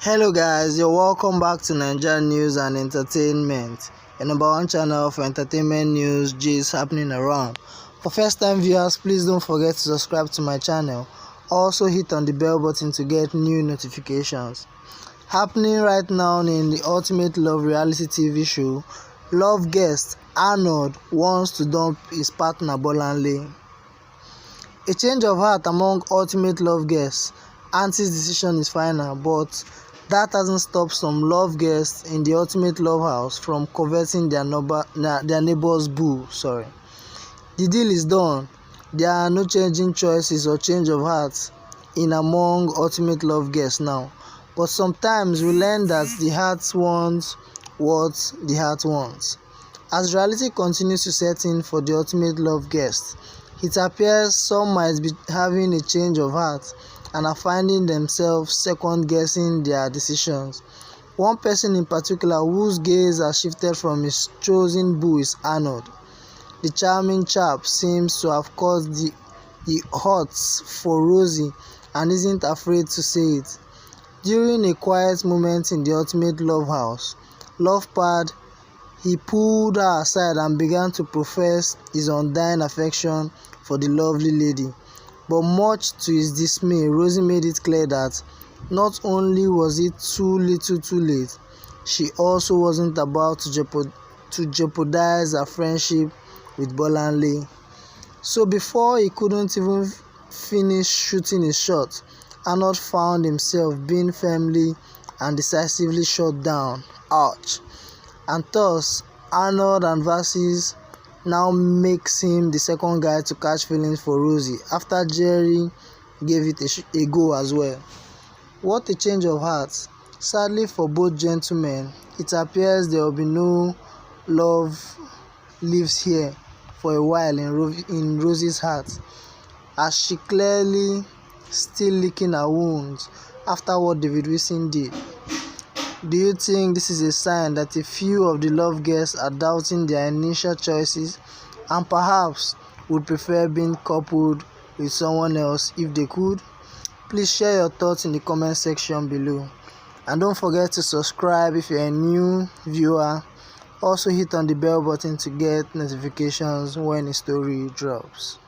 Hello guys, you're welcome back to Nigerian News and Entertainment, your number one channel for entertainment news gist happening around. For first time viewers, please don't forget to subscribe to my channel. Also hit on the bell button to get new notifications. Happening right now in the Ultimate Love reality TV show, love guest Arnold wants to dump his partner Bolanle. A change of heart among Ultimate Love guests. Auntie's decision is final, but that hasn't stopped some love guests in the Ultimate Love house from coveting their neighbor's boo. The deal is done. There are no changing choices or change of hearts in among Ultimate Love guests now. But sometimes we learn that the heart wants what the heart wants. As reality continues to set in for the Ultimate Love guests, it appears some might be having a change of heart and are finding themselves second-guessing their decisions. One person in particular whose gaze has shifted from his chosen boo is Arnold. The charming chap seems to have caught the hots for Rosie and isn't afraid to say it. During a quiet moment in the Ultimate Love house, Love Pad, he pulled her aside and began to profess his undying affection for the lovely lady. But much to his dismay, Rosie made it clear that not only was it too little too late, she also wasn't about to jeopardize her friendship with Bolanle. So before he couldn't even finish shooting his shot, Arnold found himself being firmly and decisively shot down. Ouch. And thus, Arnold and Versus now makes him the second guy to catch feelings for Rosie after Jerry gave it a go as well. What a change of heart. Sadly for both gentlemen, it appears there will be no love lives here for a while in Rosie's heart, as she clearly still licking her wounds after what David Wilson did. Do you think this is a sign that a few of the love guests are doubting their initial choices and perhaps would prefer being coupled with someone else if they could? Please share your thoughts in the comment section below. And don't forget to subscribe if you're a new viewer. Also hit on the bell button to get notifications when a story drops.